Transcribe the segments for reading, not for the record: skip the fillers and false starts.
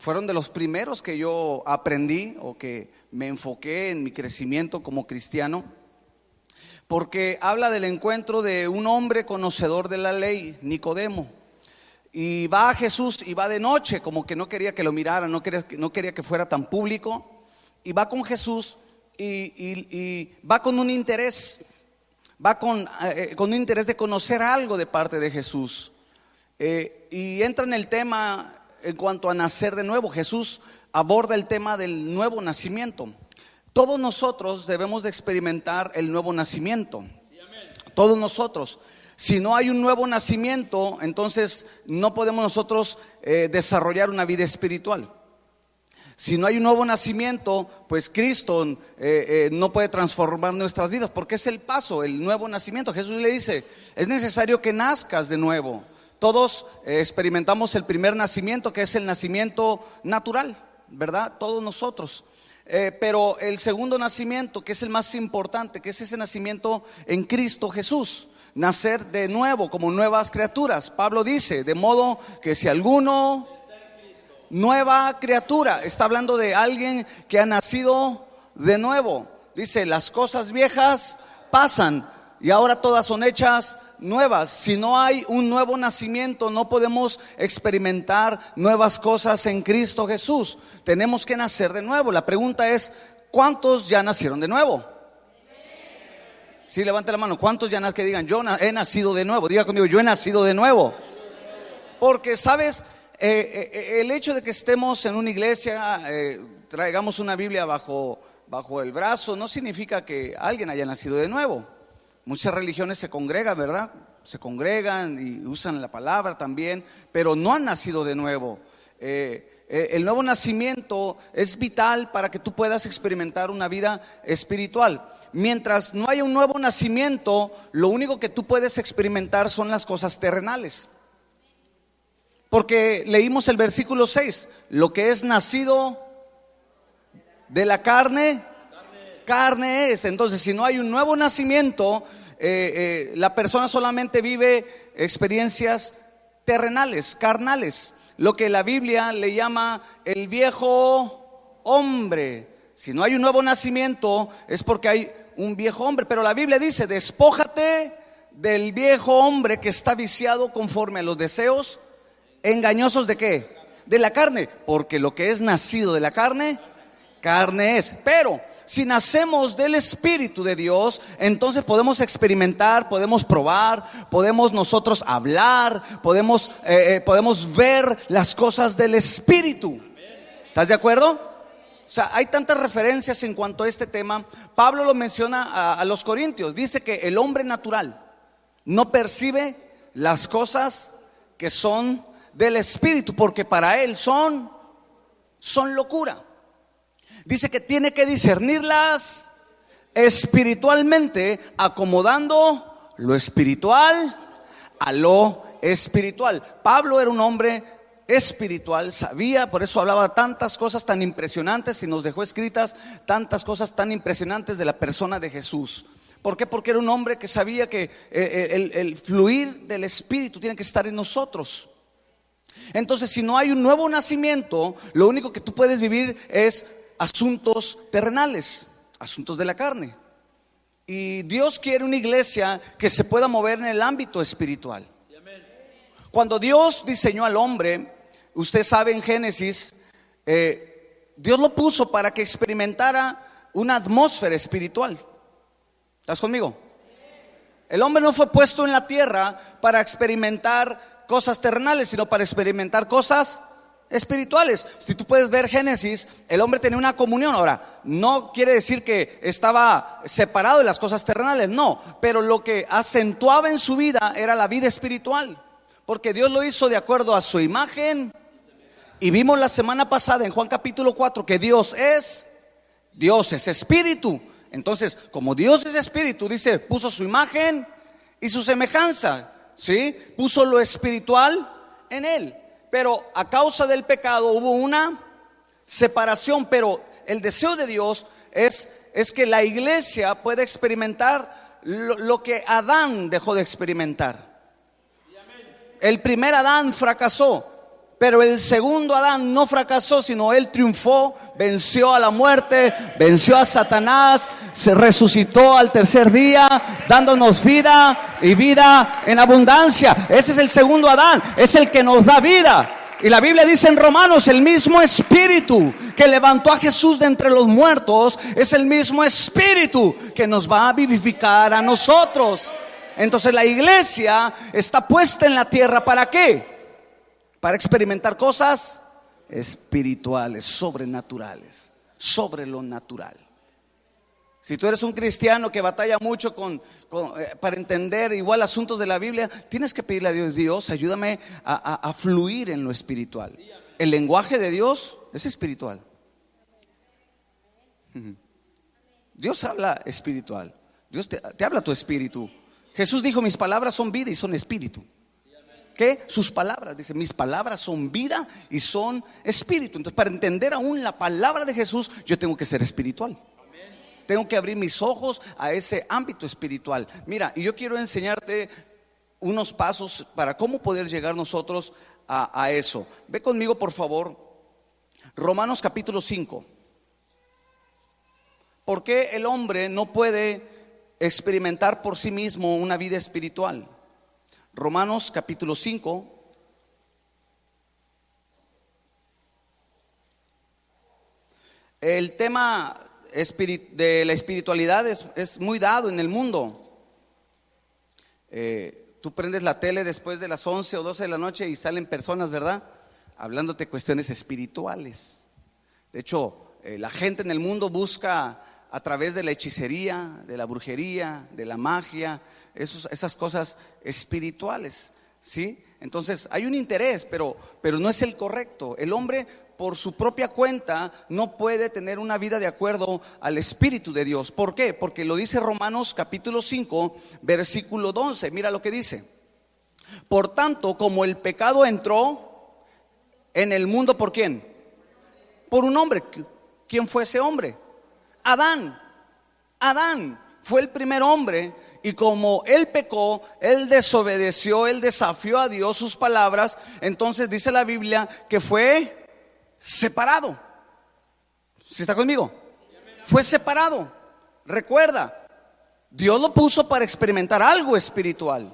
fueron de los primeros que yo aprendí o que me enfoqué en mi crecimiento como cristiano, porque habla del encuentro de un hombre conocedor de la ley, Nicodemo, y va a Jesús y va de noche, como que no quería que lo miraran, no quería que fuera tan público, y va con Jesús y va con un interés, va con un interés de conocer algo de parte de Jesús, y entra en el tema en cuanto a nacer de nuevo. Jesús aborda el tema del nuevo nacimiento. Todos nosotros debemos de experimentar el nuevo nacimiento. Todos nosotros. Si no hay un nuevo nacimiento, entonces no podemos nosotros desarrollar una vida espiritual. Si no hay un nuevo nacimiento, pues Cristo no puede transformar nuestras vidas, porque es el paso, el nuevo nacimiento. Jesús le dice, es necesario que nazcas de nuevo. Todos experimentamos el primer nacimiento, que es el nacimiento natural, ¿verdad? Todos nosotros. Pero el segundo nacimiento, que es el más importante, que es ese nacimiento en Cristo Jesús, nacer de nuevo como nuevas criaturas. Pablo dice, de modo que si alguno, nueva criatura, está hablando de alguien que ha nacido de nuevo. Dice, las cosas viejas pasan y ahora todas son hechas nuevas. Si no hay un nuevo nacimiento, no podemos experimentar nuevas cosas en Cristo Jesús. Tenemos que nacer de nuevo. La pregunta es, ¿cuántos ya nacieron de nuevo? Sí, levante la mano. ¿Cuántos ya nacieron? Que digan, yo he nacido de nuevo. Diga conmigo, yo he nacido de nuevo. Porque, ¿sabes? El hecho de que estemos en una iglesia, traigamos una Biblia bajo el brazo, no significa que alguien haya nacido de nuevo. Muchas religiones se congregan, ¿verdad? Se congregan y usan la palabra también, pero no han nacido de nuevo. El nuevo nacimiento es vital para que tú puedas experimentar una vida espiritual. Mientras no haya un nuevo nacimiento, lo único que tú puedes experimentar son las cosas terrenales. Porque leímos el versículo 6, lo que es nacido de la carne es. Entonces, si no hay un nuevo nacimiento, la persona solamente vive experiencias terrenales, carnales, lo que la Biblia le llama el viejo hombre. Si no hay un nuevo nacimiento, es porque hay un viejo hombre. Pero la Biblia dice, despójate del viejo hombre que está viciado conforme a los deseos engañosos ¿de qué? De la carne. Porque lo que es nacido de la carne es. Pero si nacemos del Espíritu de Dios, entonces podemos experimentar, podemos probar, podemos nosotros hablar, podemos ver las cosas del Espíritu. ¿Estás de acuerdo? O sea, hay tantas referencias en cuanto a este tema. Pablo lo menciona a los Corintios. Dice que el hombre natural no percibe las cosas que son del Espíritu, porque para él son locura. Dice que tiene que discernirlas espiritualmente, acomodando lo espiritual a lo espiritual. Pablo era un hombre espiritual, sabía, por eso hablaba tantas cosas tan impresionantes y nos dejó escritas tantas cosas tan impresionantes de la persona de Jesús. ¿Por qué? Porque era un hombre que sabía que el fluir del Espíritu tiene que estar en nosotros. Entonces, si no hay un nuevo nacimiento, lo único que tú puedes vivir es asuntos terrenales, asuntos de la carne. Y Dios quiere una iglesia que se pueda mover en el ámbito espiritual. Cuando Dios diseñó al hombre, usted sabe en Génesis, Dios lo puso para que experimentara una atmósfera espiritual. ¿Estás conmigo? El hombre no fue puesto en la tierra para experimentar cosas terrenales, sino para experimentar cosas espirituales. Si tú puedes ver Génesis, el hombre tenía una comunión. Ahora, no quiere decir que estaba separado de las cosas terrenales, no, pero lo que acentuaba en su vida era la vida espiritual, porque Dios lo hizo de acuerdo a su imagen. Y vimos la semana pasada en Juan capítulo 4 que Dios es espíritu. Entonces, como Dios es espíritu, dice, puso su imagen y su semejanza, ¿sí? Puso lo espiritual en él. Pero a causa del pecado hubo una separación. Pero el deseo de Dios es que la iglesia pueda experimentar lo que Adán dejó de experimentar. El primer Adán fracasó. Pero el segundo Adán no fracasó, sino él triunfó, venció a la muerte, venció a Satanás, se resucitó al tercer día, dándonos vida y vida en abundancia. Ese es el segundo Adán, es el que nos da vida. Y la Biblia dice en Romanos, el mismo espíritu que levantó a Jesús de entre los muertos es el mismo espíritu que nos va a vivificar a nosotros. Entonces la iglesia está puesta en la tierra, ¿para qué? Para experimentar cosas espirituales, sobrenaturales, sobre lo natural. Si tú eres un cristiano que batalla mucho para entender igual asuntos de la Biblia, tienes que pedirle a Dios: Dios, ayúdame a fluir en lo espiritual. El lenguaje de Dios es espiritual. Dios habla espiritual. Dios te habla tu espíritu. Jesús dijo: mis palabras son vida y son espíritu. ¿Qué? Sus palabras, dice: mis palabras son vida y son espíritu. Entonces, para entender aún la palabra de Jesús, yo tengo que ser espiritual. Tengo que abrir mis ojos a ese ámbito espiritual. Mira, y yo quiero enseñarte unos pasos para cómo poder llegar nosotros a eso. Ve conmigo, por favor, Romanos capítulo 5. ¿Por qué el hombre no puede experimentar por sí mismo una vida espiritual? Romanos capítulo 5. El tema de la espiritualidad es muy dado en el mundo. Tú prendes la tele después de las 11 o 12 de la noche y salen personas, ¿verdad?, hablándote cuestiones espirituales. De hecho, la gente en el mundo busca a través de la hechicería, de la brujería, de la magia, esas cosas espirituales, ¿sí? Entonces hay un interés, pero no es el correcto. El hombre por su propia cuenta no puede tener una vida de acuerdo al Espíritu de Dios. ¿Por qué? Porque lo dice Romanos capítulo 5, versículo 11. Mira lo que dice: por tanto, como el pecado entró en el mundo, ¿por quién? Por un hombre. ¿Quién fue ese hombre? Adán. Adán fue el primer hombre, y como él pecó, él desobedeció, él desafió a Dios, sus palabras. Entonces dice la Biblia que fue separado. ¿Sí está conmigo? Fue separado. Recuerda, Dios lo puso para experimentar algo espiritual,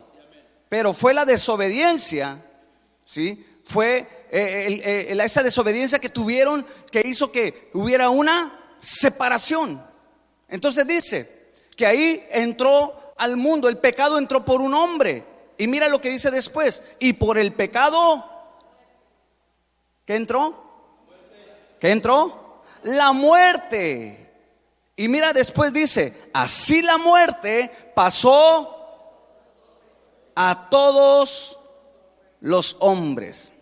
pero fue la desobediencia, ¿sí? Fue esa desobediencia que tuvieron, que hizo que hubiera una separación. Entonces dice que ahí entró al mundo, el pecado entró por un hombre. Y mira lo que dice después: y por el pecado, ¿qué entró? ¿Qué entró? La muerte. Y mira después dice: así la muerte pasó a todos los hombres.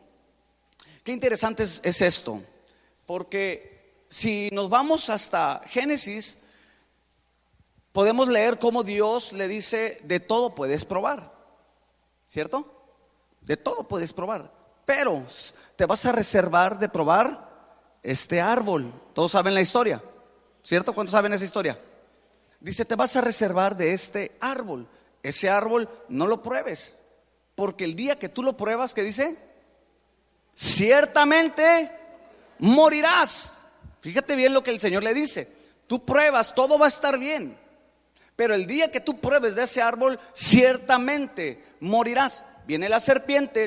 Qué interesante es esto, porque si nos vamos hasta Génesis, podemos leer cómo Dios le dice: de todo puedes probar, ¿cierto? De todo puedes probar, pero te vas a reservar de probar este árbol. Todos saben la historia, ¿cierto? ¿Cuántos saben esa historia? Dice: te vas a reservar de este árbol. Ese árbol no lo pruebes, porque el día que tú lo pruebas, ¿qué dice? Ciertamente morirás. Fíjate bien lo que el Señor le dice: tú pruebas, todo va a estar bien, pero el día que tú pruebes de ese árbol, ciertamente morirás. Viene la serpiente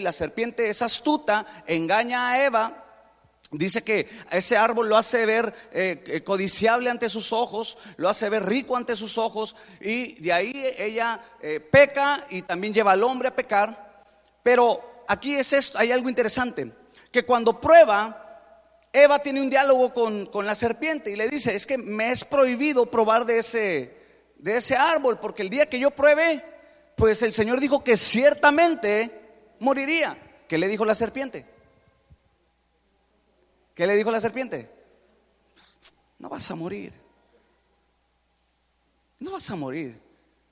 es astuta, engaña a Eva. Dice que ese árbol lo hace ver codiciable ante sus ojos, lo hace ver rico ante sus ojos, y de ahí ella peca y también lleva al hombre a pecar. Pero aquí es esto, hay algo interesante, que cuando prueba, Eva tiene un diálogo con la serpiente y le dice: es que me es prohibido probar de ese árbol, porque el día que yo pruebe, pues el Señor dijo que ciertamente moriría. ¿Qué le dijo la serpiente? ¿Qué le dijo la serpiente? No vas a morir. No vas a morir.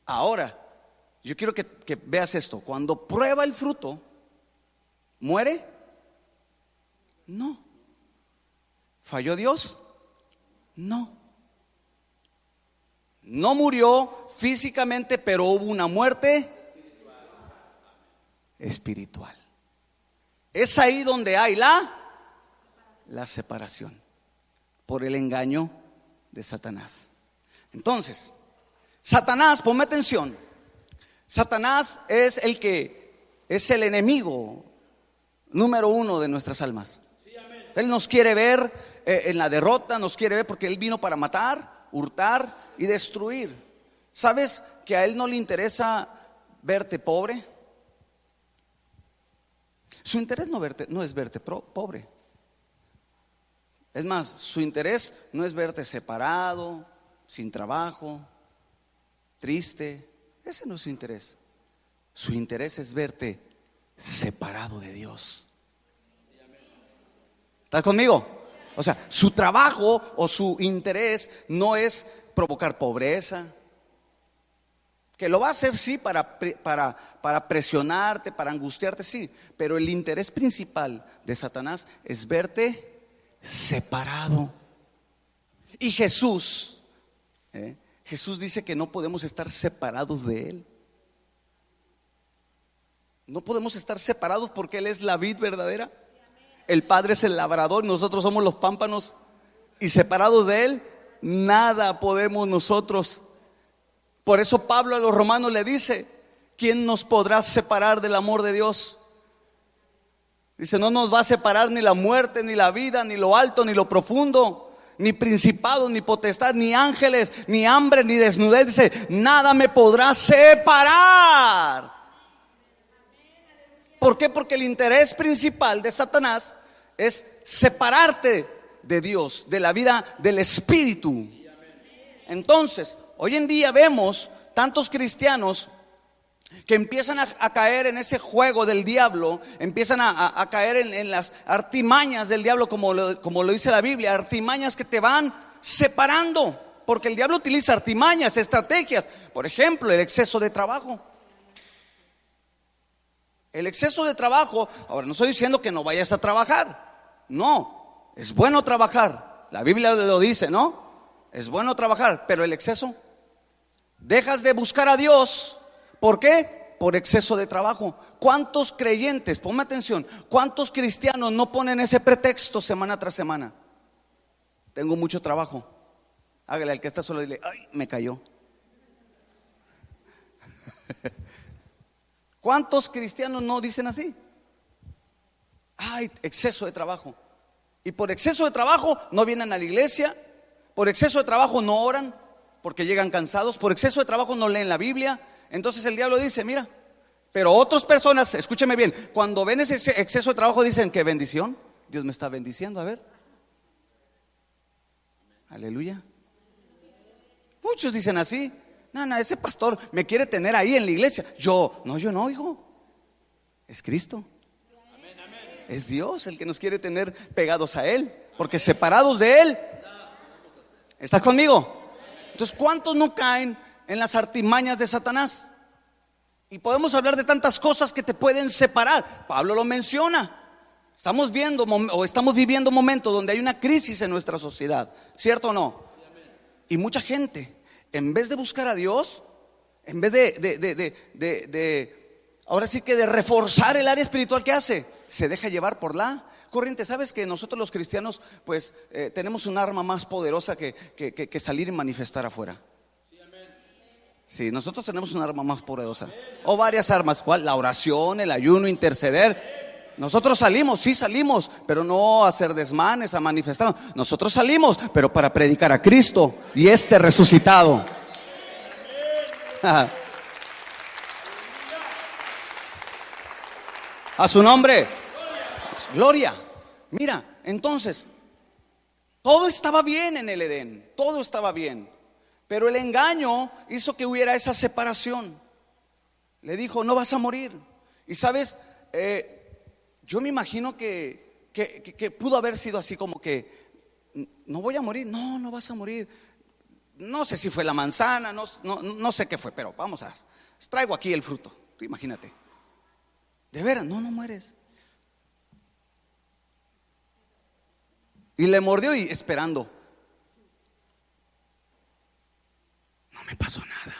Ahora, yo quiero que veas esto. Cuando prueba el fruto, ¿muere? No. ¿Falló Dios? No. No murió físicamente, pero hubo una muerte espiritual. Es ahí donde hay la separación, por el engaño de Satanás. Entonces, Satanás, ponme atención, Satanás es el enemigo número uno de nuestras almas. Él nos quiere ver en la derrota, nos quiere ver porque Él vino para matar, hurtar y destruir. ¿Sabes que a Él no le interesa verte pobre? Su interés no es verte pobre. Es más, su interés no es verte separado, sin trabajo, triste. Ese no es su interés. Su interés es verte separado de Dios. ¿Estás conmigo? O sea, su trabajo o su interés no es provocar pobreza, que lo va a hacer sí para presionarte, para angustiarte, sí, pero el interés principal de Satanás es verte separado. Y Jesús dice que no podemos estar separados de Él. No podemos estar separados porque Él es la vid verdadera. El Padre es el labrador, nosotros somos los pámpanos. Y separados de Él, nada podemos nosotros. Por eso Pablo a los romanos le dice: ¿quién nos podrá separar del amor de Dios? Dice: no nos va a separar ni la muerte, ni la vida, ni lo alto, ni lo profundo, ni principados, ni potestad, ni ángeles, ni hambre, ni desnudez. Dice: nada me podrá separar. ¿Por qué? Porque el interés principal de Satanás es separarte de Dios, de la vida del Espíritu. Entonces, hoy en día vemos tantos cristianos que empiezan a caer en ese juego del diablo, empiezan a caer en las artimañas del diablo, como lo dice la Biblia, artimañas que te van separando, porque el diablo utiliza artimañas, estrategias. Por ejemplo, el exceso de trabajo. El exceso de trabajo, ahora no estoy diciendo que no vayas a trabajar, no, es bueno trabajar, la Biblia lo dice, ¿no? Es bueno trabajar, pero el exceso, dejas de buscar a Dios. ¿Por qué? Por exceso de trabajo. ¿Cuántos creyentes, ponme atención, cuántos cristianos no ponen ese pretexto semana tras semana? Tengo mucho trabajo. Hágale al que está solo y dile: ay, me cayó. ¿Cuántos cristianos no dicen así? Ay, exceso de trabajo. Y por exceso de trabajo no vienen a la iglesia. Por exceso de trabajo no oran porque llegan cansados. Por exceso de trabajo no leen la Biblia. Entonces el diablo dice: mira, pero otras personas, escúcheme bien, cuando ven ese exceso de trabajo dicen: qué bendición, Dios me está bendiciendo. A ver, aleluya. Muchos dicen así: no, ese pastor me quiere tener ahí en la iglesia. Yo no, hijo. Es Cristo. Es Dios el que nos quiere tener pegados a Él, porque separados de Él. ¿Estás conmigo? Entonces, ¿cuántos no caen en las artimañas de Satanás? Y podemos hablar de tantas cosas que te pueden separar. Pablo lo menciona. Estamos viviendo momentos donde hay una crisis en nuestra sociedad, ¿cierto o no? Y mucha gente, en vez de buscar a Dios, en vez ahora sí que de reforzar el área espiritual, ¿qué hace? Se deja llevar por la corriente. ¿Sabes que nosotros los cristianos pues tenemos un arma más poderosa que salir y manifestar afuera? Sí, nosotros tenemos un arma más poderosa, o varias armas. ¿Cuál? La oración, el ayuno, interceder. Nosotros salimos, sí salimos, pero no a hacer desmanes, a manifestar. Nosotros salimos, pero para predicar a Cristo y resucitado. A su nombre, gloria. Mira, entonces, todo estaba bien en el Edén, todo estaba bien, pero el engaño hizo que hubiera esa separación. Le dijo: no vas a morir. Y sabes, yo me imagino que pudo haber sido así como que: no voy a morir. No vas a morir. No sé si fue la manzana, no sé qué fue, pero traigo aquí el fruto. Tú imagínate. De veras, no mueres. Y le mordió y esperando. No me pasó nada.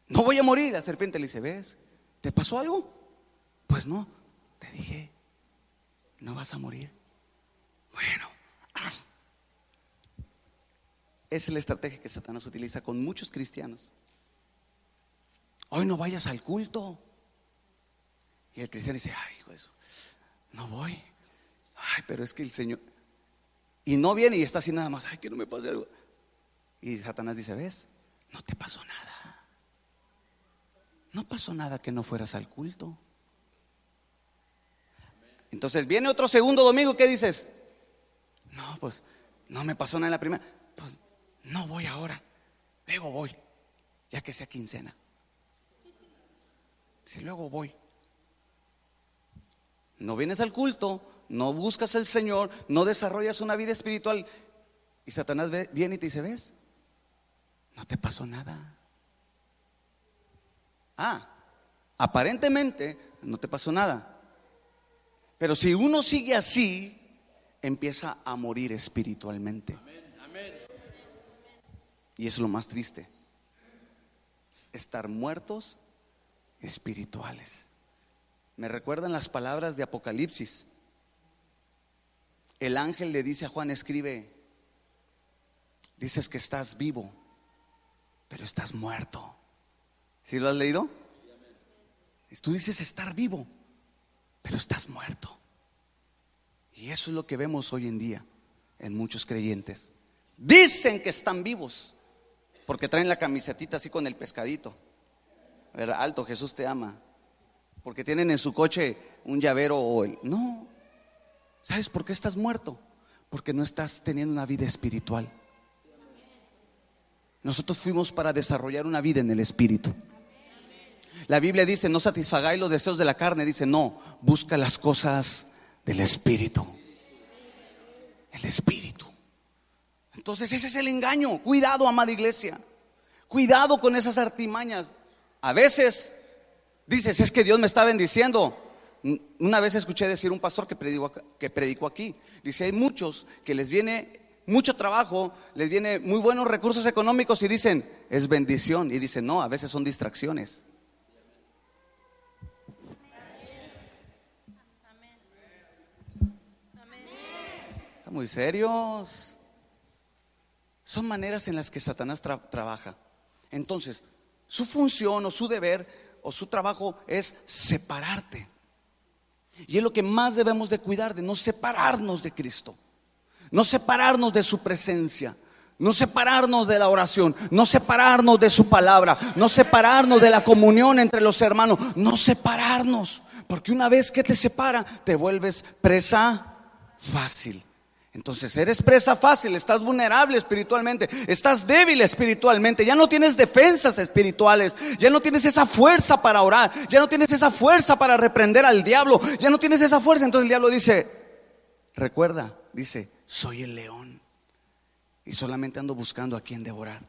No voy a morir. La serpiente le dice: ¿ves? ¿Te pasó algo? Pues no. te dije, no vas a morir. Bueno, esa es la estrategia que Satanás utiliza con muchos cristianos. Hoy no vayas al culto. Y el cristiano dice, ay, hijo de eso, no voy. Ay, pero es que el Señor. Y no viene y está así nada más, ay, que no me pase algo. Y Satanás dice, ¿ves? No te pasó nada. No pasó nada que no fueras al culto. Entonces viene otro segundo domingo, ¿qué dices? No, pues no me pasó nada en la primera. Pues no voy ahora, luego voy, ya que sea quincena. Si luego voy. No vienes al culto, no buscas al Señor, no desarrollas una vida espiritual. Y Satanás viene y te dice, ¿ves? No te pasó nada. Aparentemente no te pasó nada. Pero si uno sigue así, empieza a morir espiritualmente. Y eso es lo más triste. Estar muertos espirituales. Me recuerdan las palabras de Apocalipsis. El ángel le dice a Juan, escribe, dices que estás vivo, pero estás muerto. ¿Sí lo has leído? Tú dices estar vivo, pero estás muerto. Y eso es lo que vemos hoy en día en muchos creyentes. Dicen que están vivos porque traen la camisetita así con el pescadito, ¿verdad? Alto, Jesús te ama. Porque tienen en su coche un llavero no. ¿Sabes por qué estás muerto? Porque no estás teniendo una vida espiritual. Nosotros fuimos para desarrollar una vida en el espíritu. La Biblia dice, no satisfagáis los deseos de la carne. Dice, no, busca las cosas del espíritu. El espíritu. Entonces ese es el engaño. Cuidado, amada iglesia. Cuidado con esas artimañas. A veces dices, es que Dios me está bendiciendo. Una vez escuché decir un pastor que predicó aquí. Dice, hay muchos que les viene mucho trabajo, les viene muy buenos recursos económicos y dicen, es bendición. Y dicen, no, a veces son distracciones. Están muy serios. Son maneras en las que Satanás trabaja. Entonces, su función o su deber o su trabajo es separarte. Y es lo que más debemos de cuidar, de no separarnos de Cristo, no separarnos de su presencia, no separarnos de la oración, no separarnos de su palabra, no separarnos de la comunión entre los hermanos, no separarnos, porque una vez que te separa, te vuelves presa fácil. Entonces eres presa fácil, estás vulnerable espiritualmente, estás débil espiritualmente, ya no tienes defensas espirituales, ya no tienes esa fuerza para orar, ya no tienes esa fuerza para reprender al diablo, ya no tienes esa fuerza. Entonces el diablo dice, recuerda, dice, soy el león y solamente ando buscando a quien devorar.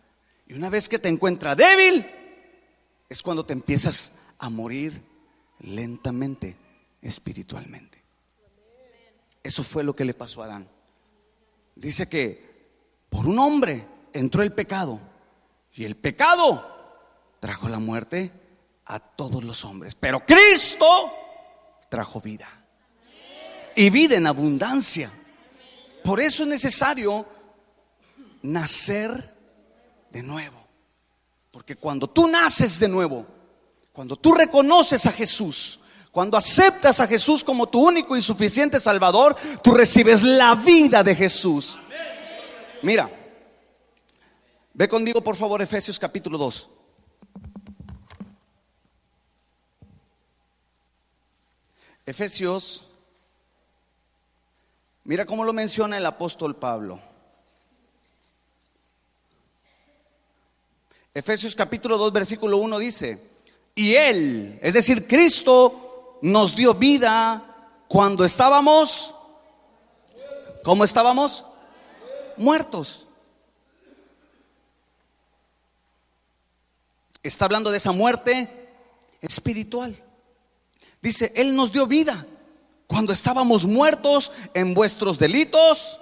Y una vez que te encuentra débil, es cuando te empiezas a morir lentamente espiritualmente. Eso fue lo que le pasó a Adán. Dice que por un hombre entró el pecado y el pecado trajo la muerte a todos los hombres, pero Cristo trajo vida y vida en abundancia. Por eso es necesario nacer de nuevo, porque cuando tú naces de nuevo, cuando tú reconoces a Jesús, cuando aceptas a Jesús como tu único y suficiente Salvador, tú recibes la vida de Jesús. Mira, ve conmigo por favor Efesios capítulo 2. Efesios, mira cómo lo menciona el apóstol Pablo. Efesios capítulo 2 versículo 1 dice, y Él, es decir, Cristo, nos dio vida cuando estábamos, ¿cómo estábamos? Muertos. Está hablando de esa muerte espiritual. Dice, Él nos dio vida cuando estábamos muertos en vuestros delitos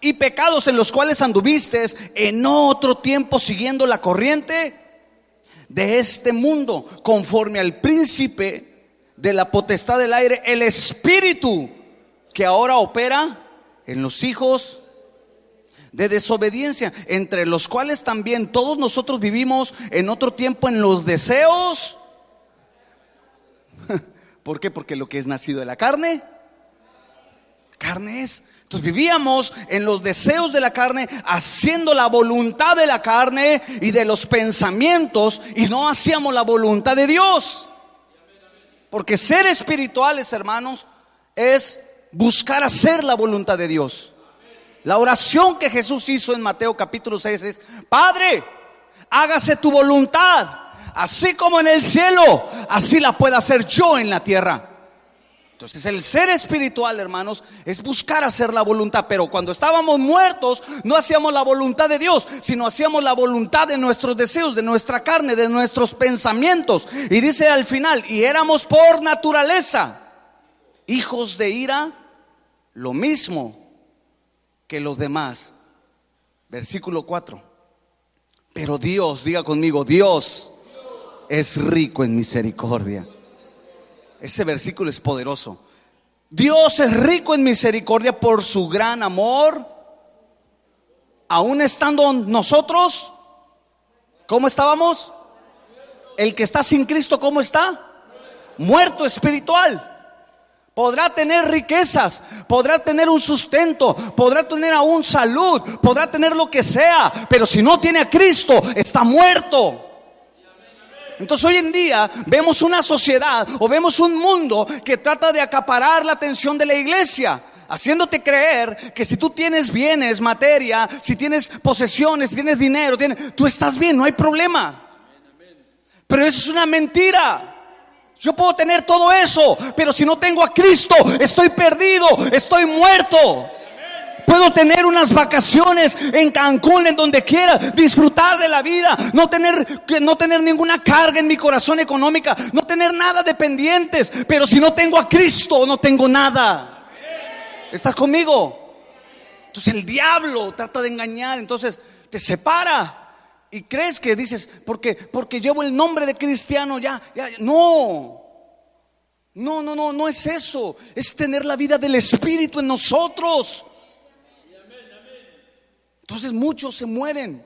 y pecados, en los cuales anduvisteis en otro tiempo siguiendo la corriente de este mundo, conforme al príncipe de la potestad del aire, el espíritu que ahora opera en los hijos de desobediencia, entre los cuales también todos nosotros vivimos en otro tiempo en los deseos. ¿Por qué? Porque lo que es nacido de la carne, carne es. Entonces vivíamos en los deseos de la carne, haciendo la voluntad de la carne y de los pensamientos, y no hacíamos la voluntad de Dios. Porque ser espirituales, hermanos, es buscar hacer la voluntad de Dios. La oración que Jesús hizo en Mateo capítulo 6 es: Padre, hágase tu voluntad, así como en el cielo, así la puedo hacer yo en la tierra. Entonces el ser espiritual, hermanos, es buscar hacer la voluntad. Pero cuando estábamos muertos, no hacíamos la voluntad de Dios, sino hacíamos la voluntad de nuestros deseos, de nuestra carne, de nuestros pensamientos. Y dice al final: y éramos por naturaleza hijos de ira, lo mismo que los demás. Versículo 4. Pero Dios, diga conmigo, Dios es rico en misericordia. Ese versículo es poderoso. Dios es rico en misericordia por su gran amor, aún estando nosotros, ¿cómo estábamos? El que está sin Cristo, ¿cómo está? Muerto espiritual. Podrá tener riquezas, podrá tener un sustento, podrá tener aún salud, podrá tener lo que sea, pero si no tiene a Cristo, está muerto. Entonces hoy en día vemos una sociedad o vemos un mundo que trata de acaparar la atención de la iglesia, haciéndote creer que si tú tienes bienes, materia, si tienes posesiones, si tienes dinero, tú estás bien, no hay problema. Pero eso es una mentira. Yo puedo tener todo eso, pero si no tengo a Cristo, estoy perdido, estoy muerto. Puedo tener unas vacaciones en Cancún, en donde quiera, disfrutar de la vida, no tener ninguna carga en mi corazón económica, no tener nada de pendientes, pero si no tengo a Cristo, no tengo nada. ¿Estás conmigo? Entonces el diablo trata de engañar, entonces te separa. Y crees que dices, porque llevo el nombre de cristiano, ya. No es eso. Es tener la vida del Espíritu en nosotros. Entonces muchos se mueren.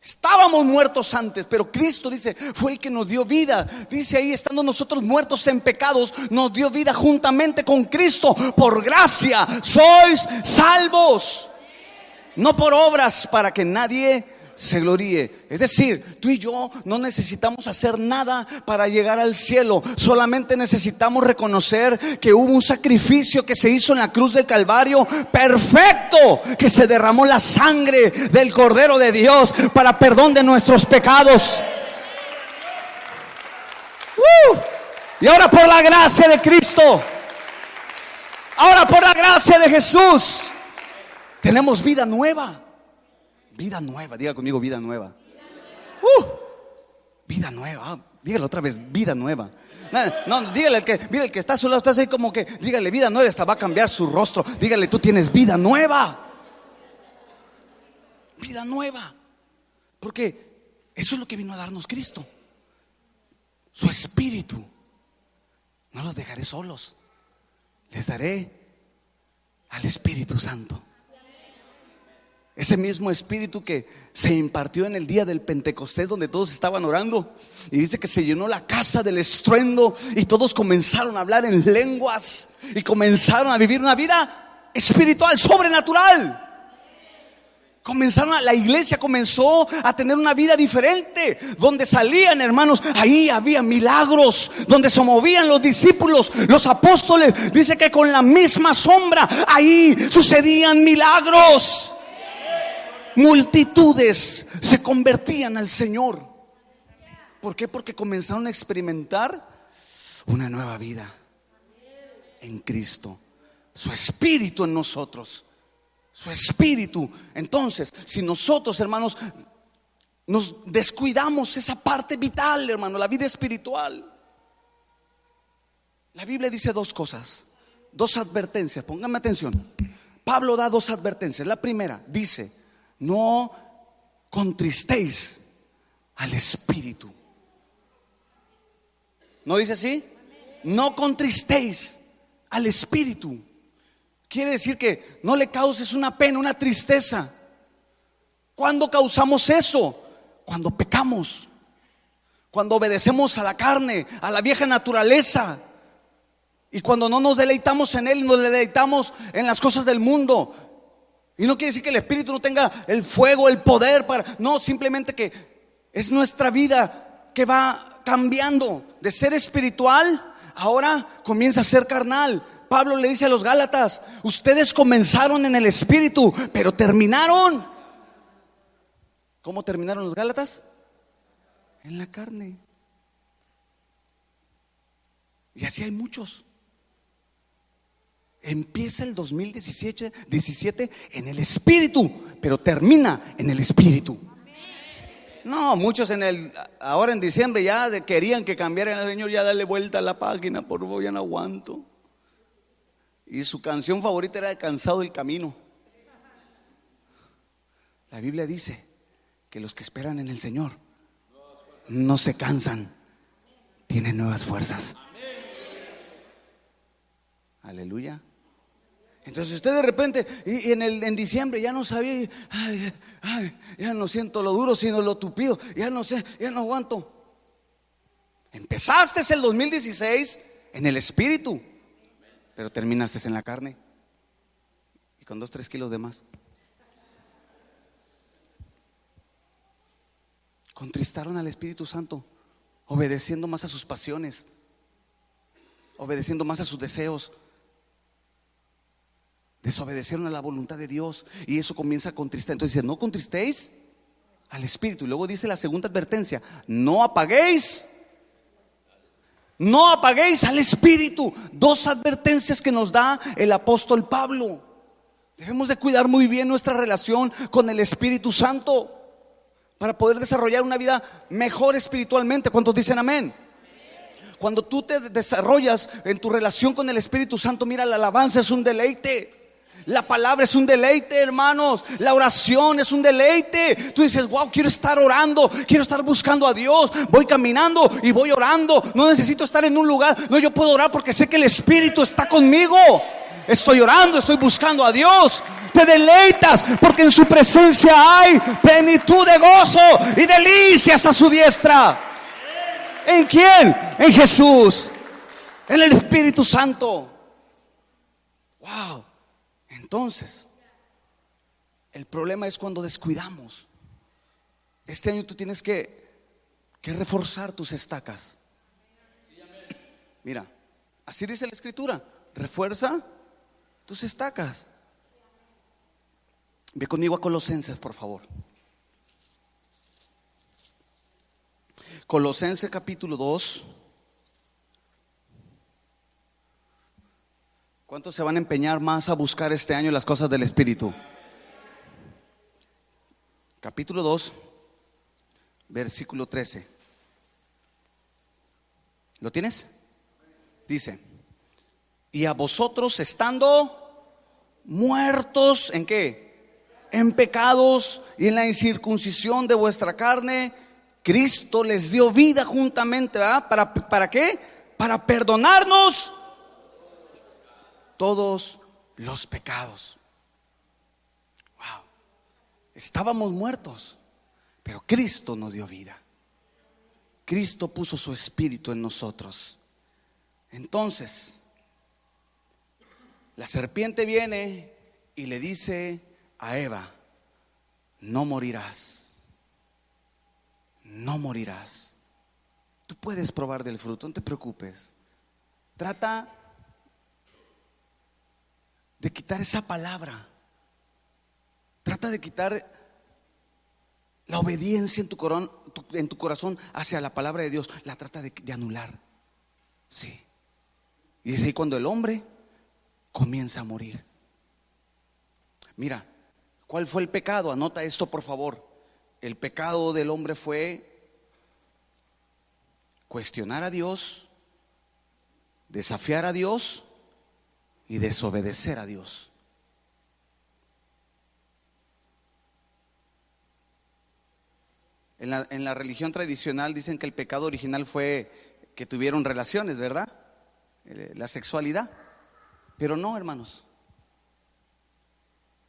Estábamos muertos antes, pero Cristo, dice, fue el que nos dio vida. Dice ahí, estando nosotros muertos en pecados, nos dio vida juntamente con Cristo. Por gracia sois salvos, no por obras, para que nadie se gloríe. Es decir, tú y yo no necesitamos hacer nada para llegar al cielo. Solamente necesitamos reconocer que hubo un sacrificio que se hizo en la cruz del Calvario, perfecto, que se derramó la sangre del Cordero de Dios para perdón de nuestros pecados. Y ahora por la gracia de Cristo, ahora por la gracia de Jesús, tenemos vida nueva. Vida nueva, diga conmigo, vida nueva. Vida nueva, dígalo otra vez, vida nueva. No, dígale mira, el que está a su lado, está así como que, dígale vida nueva, hasta va a cambiar su rostro. Dígale, tú tienes vida nueva. Vida nueva. Porque eso es lo que vino a darnos Cristo. Su Espíritu. No los dejaré solos, les daré al Espíritu Santo. Ese mismo Espíritu que se impartió en el día del Pentecostés, donde todos estaban orando, y dice que se llenó la casa del estruendo, y todos comenzaron a hablar en lenguas y comenzaron a vivir una vida espiritual, sobrenatural. La iglesia comenzó a tener una vida diferente. Donde salían, hermanos, ahí había milagros. Donde se movían los discípulos, los apóstoles, dice que con la misma sombra ahí sucedían milagros. Multitudes se convertían al Señor. ¿Por qué? Porque comenzaron a experimentar una nueva vida en Cristo. Su Espíritu en nosotros. Su Espíritu. Entonces, si nosotros, hermanos, nos descuidamos esa parte vital, hermano, la vida espiritual, la Biblia dice dos cosas, dos advertencias. Pónganme atención. Pablo da dos advertencias. La primera dice: no contristéis al Espíritu. ¿No dice así? no contristéis al Espíritu. Quiere decir que no le causes una pena, una tristeza. ¿Cuándo causamos eso? Cuando pecamos, cuando obedecemos a la carne, a la vieja naturaleza, y cuando no nos deleitamos en Él, nos deleitamos en las cosas del mundo. Y no quiere decir que el Espíritu no tenga el fuego, el poder para, no, simplemente que es nuestra vida que va cambiando de ser espiritual, ahora comienza a ser carnal. Pablo le dice a los Gálatas: ustedes comenzaron en el Espíritu, pero terminaron. ¿Cómo terminaron los Gálatas? En la carne. Y así hay muchos. Empieza el 2017 en el Espíritu, pero termina en el Espíritu. No, muchos ahora en diciembre ya querían que cambiara el Señor, ya dale vuelta a la página, por favor, ya no aguanto. Y su canción favorita era Cansado del Camino. La Biblia dice que los que esperan en el Señor no se cansan, tienen nuevas fuerzas. Aleluya. Entonces usted de repente y en diciembre ya no sabía, ya no siento lo duro sino lo tupido, ya no sé, ya no aguanto. Empezaste el 2016 en el Espíritu, pero terminaste en la carne y con 2-3 kilos de más. Contristaron al Espíritu Santo, obedeciendo más a sus pasiones, obedeciendo más a sus deseos. Desobedecieron a la voluntad de Dios y eso comienza a contristar. Entonces dice: no contristéis al Espíritu. Y luego dice la segunda advertencia: no apaguéis al Espíritu. Dos advertencias que nos da el apóstol Pablo. Debemos de cuidar muy bien nuestra relación con el Espíritu Santo para poder desarrollar una vida mejor espiritualmente. ¿Cuántos dicen amén? Cuando tú te desarrollas en tu relación con el Espíritu Santo, mira, la alabanza es un deleite. La palabra es un deleite, hermanos. La oración es un deleite. Tú dices: wow, quiero estar orando, quiero estar buscando a Dios. Voy caminando y voy orando. No necesito estar en un lugar. No, yo puedo orar porque sé que el Espíritu está conmigo. Estoy orando, estoy buscando a Dios. Te deleitas porque en su presencia hay plenitud de gozo y delicias a su diestra. ¿En quién? En Jesús, en el Espíritu Santo. Wow. Entonces, el problema es cuando descuidamos. Este año tú tienes que reforzar tus estacas. Mira, así dice la Escritura: refuerza tus estacas. Ve conmigo a Colosenses, por favor. Colosenses capítulo 2. ¿Cuántos se van a empeñar más a buscar este año las cosas del Espíritu? Capítulo 2, versículo 13. ¿Lo tienes? Dice: y a vosotros, estando muertos, ¿en qué? En pecados y en la incircuncisión de vuestra carne, Cristo les dio vida juntamente, ¿verdad? ¿Para qué? Para perdonarnos todos los pecados. Wow. Estábamos muertos, pero Cristo nos dio vida. Cristo puso su Espíritu en nosotros. Entonces, la serpiente viene y le dice a Eva: no morirás. No morirás. Tú puedes probar del fruto, no te preocupes. Trata de quitar esa palabra. Trata de quitar la obediencia en tu corazón hacia la palabra de Dios. La trata de anular. Sí. Y es ahí cuando el hombre comienza a morir. Mira, ¿cuál fue el pecado? Anota esto, por favor. El pecado del hombre fue cuestionar a Dios, desafiar a Dios y desobedecer a Dios. En la religión tradicional dicen que el pecado original fue que tuvieron relaciones, ¿verdad? la sexualidad. Pero no, hermanos.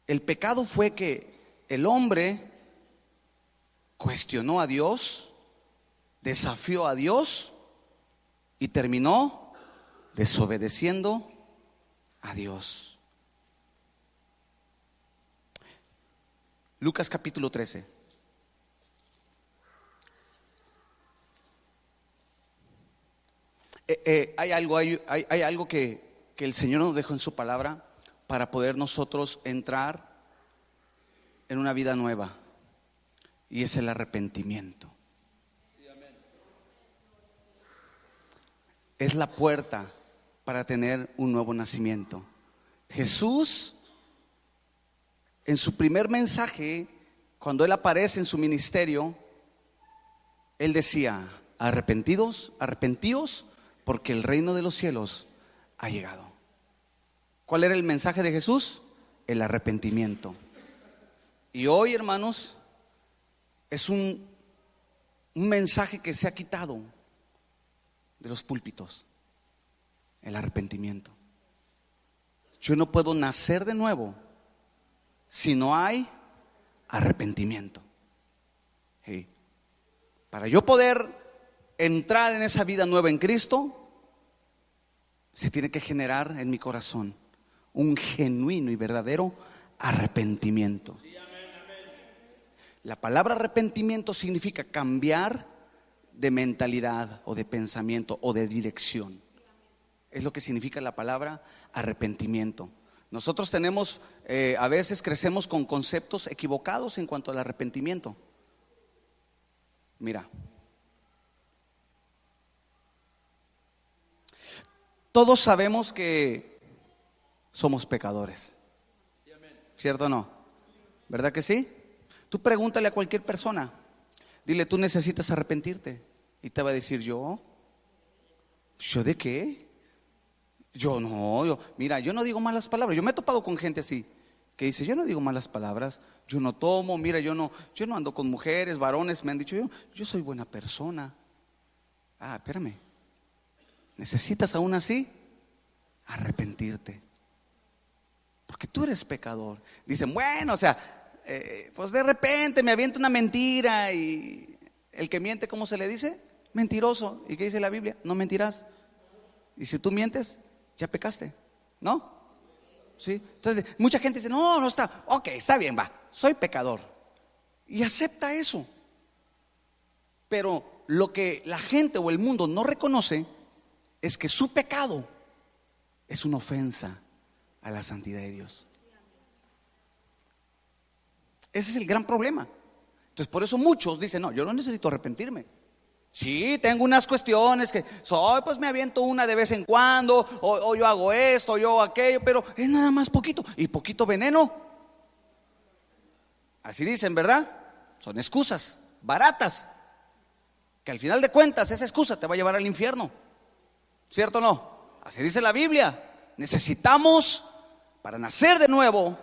El pecado fue que el hombre cuestionó a Dios, desafió a Dios y terminó desobedeciendo a Dios. Lucas capítulo 13. Hay algo que el Señor nos dejó en su palabra para poder nosotros entrar en una vida nueva, y es el arrepentimiento. Es la puerta para tener un nuevo nacimiento. Jesús, en su primer mensaje, cuando Él aparece en su ministerio, Él decía: arrepentíos, porque el reino de los cielos ha llegado. ¿Cuál era el mensaje de Jesús? El arrepentimiento. Y hoy, hermanos, es un mensaje que se ha quitado de los púlpitos: el arrepentimiento. Yo no puedo nacer de nuevo si no hay arrepentimiento. Sí. Para yo poder entrar en esa vida nueva en Cristo, se tiene que generar en mi corazón un genuino y verdadero arrepentimiento. La palabra arrepentimiento significa cambiar de mentalidad o de pensamiento o de dirección. Es lo que significa la palabra arrepentimiento. Nosotros tenemos, a veces crecemos con conceptos equivocados en cuanto al arrepentimiento. Mira, todos sabemos que somos pecadores, ¿cierto o no? ¿Verdad que sí? Tú pregúntale a cualquier persona, dile: tú necesitas arrepentirte, y te va a decir: ¿yo de qué? Mira, yo no digo malas palabras. Yo me he topado con gente así, que dice: yo no digo malas palabras, yo no tomo, mira, yo no ando con mujeres, varones, me han dicho, yo soy buena persona. Ah, espérame, necesitas aún así arrepentirte, porque tú eres pecador. Dicen: bueno, o sea, pues de repente me avienta una mentira, y el que miente, ¿cómo se le dice? Mentiroso. ¿Y qué dice la Biblia? No mentirás. Y si tú mientes, ya pecaste, ¿no? ¿Sí? Entonces mucha gente dice: no está, ok, está bien, va, soy pecador, y acepta eso. Pero lo que la gente o el mundo no reconoce es que su pecado es una ofensa a la santidad de Dios. Ese es el gran problema. Entonces por eso muchos dicen: no, yo no necesito arrepentirme. Sí, tengo unas cuestiones que pues me aviento una de vez en cuando, o yo hago esto, o yo aquello, pero es nada más poquito, y poquito veneno. Así dicen, ¿verdad? Son excusas baratas, que al final de cuentas esa excusa te va a llevar al infierno, ¿cierto o no? Así dice la Biblia. Necesitamos, para nacer de nuevo,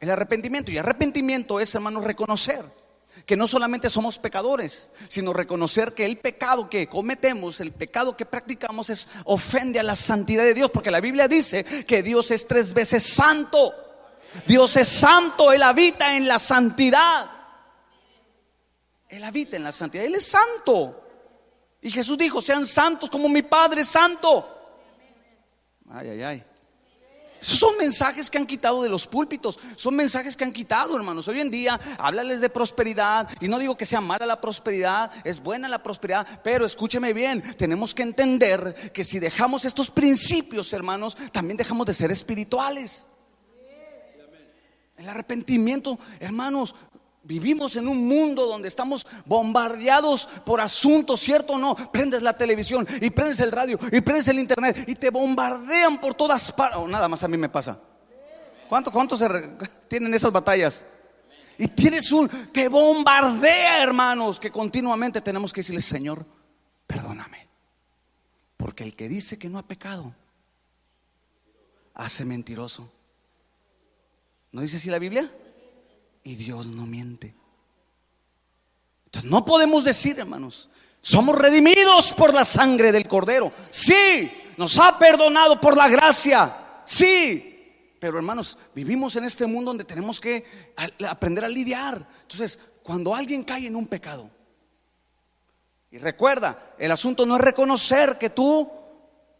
el arrepentimiento. Y arrepentimiento es, hermanos, reconocer que no solamente somos pecadores, sino reconocer que el pecado que cometemos, el pecado que practicamos, ofende a la santidad de Dios. Porque la Biblia dice que Dios es 3 veces santo. Dios es santo, Él habita en la santidad. Él habita en la santidad, Él es santo. Y Jesús dijo: sean santos como mi Padre es santo. Ay, ay, ay. Esos son mensajes que han quitado de los púlpitos. Son mensajes que han quitado, hermanos. Hoy en día, háblales de prosperidad. Y no digo que sea mala la prosperidad, es buena la prosperidad. Pero escúcheme bien, tenemos que entender que si dejamos estos principios, hermanos, también dejamos de ser espirituales. El arrepentimiento, hermanos, vivimos en un mundo donde estamos bombardeados por asuntos, ¿cierto o no? Prendes la televisión y prendes el radio y prendes el internet y te bombardean por todas partes. Nada más a mí me pasa. ¿Cuántos tienen esas batallas? Y te bombardea, hermanos, que continuamente tenemos que decirle: Señor, perdóname, porque el que dice que no ha pecado hace mentiroso. ¿No dice así la Biblia? Y Dios no miente. Entonces no podemos decir, hermanos, somos redimidos por la sangre del Cordero. Sí, nos ha perdonado por la gracia, sí. Pero hermanos, vivimos en este mundo donde tenemos que aprender a lidiar. Entonces, cuando alguien cae en un pecado, y recuerda, el asunto no es reconocer que tú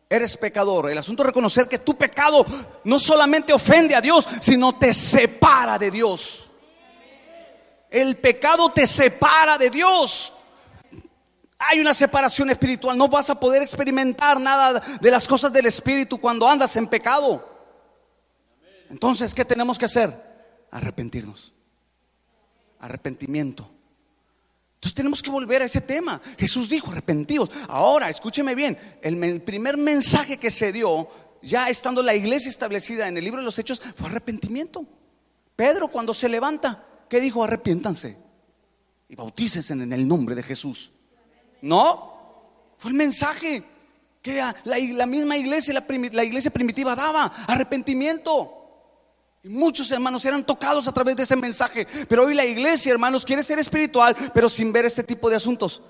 eres pecador. El asunto es reconocer que tu pecado no solamente ofende a Dios, sino te separa de Dios. El pecado te separa de Dios. Hay una separación espiritual. No vas a poder experimentar nada de las cosas del Espíritu cuando andas en pecado. Entonces, ¿qué tenemos que hacer? Arrepentirnos. Arrepentimiento. Entonces tenemos que volver a ese tema. Jesús dijo: arrepentidos. Ahora, escúcheme bien, el primer mensaje que se dio, ya estando la iglesia establecida en el libro de los Hechos, fue arrepentimiento. Pedro, cuando se levanta, ¿qué dijo? Arrepiéntanse y bautícense en el nombre de Jesús. No, fue el mensaje que la misma iglesia, la iglesia primitiva daba: arrepentimiento. Y muchos hermanos eran tocados a través de ese mensaje. Pero hoy la iglesia, hermanos, quiere ser espiritual, pero sin ver este tipo de asuntos.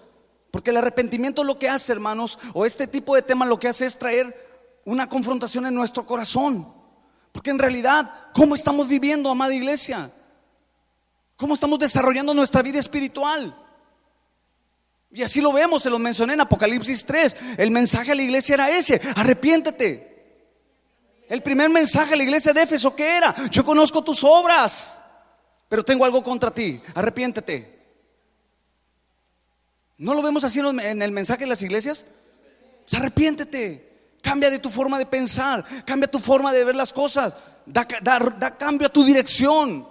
Porque el arrepentimiento lo que hace, hermanos, o este tipo de tema lo que hace es traer una confrontación en nuestro corazón. Porque en realidad, ¿cómo estamos viviendo, amada iglesia? ¿Cómo estamos desarrollando nuestra vida espiritual? Y así lo vemos, se lo mencioné en Apocalipsis 3. El mensaje a la iglesia era ese: arrepiéntete. El primer mensaje a la iglesia de Éfeso, ¿qué era? Yo conozco tus obras, pero tengo algo contra ti, arrepiéntete. ¿No lo vemos así en el mensaje de las iglesias? Pues arrepiéntete, cambia de tu forma de pensar, cambia tu forma de ver las cosas, da cambio a tu dirección.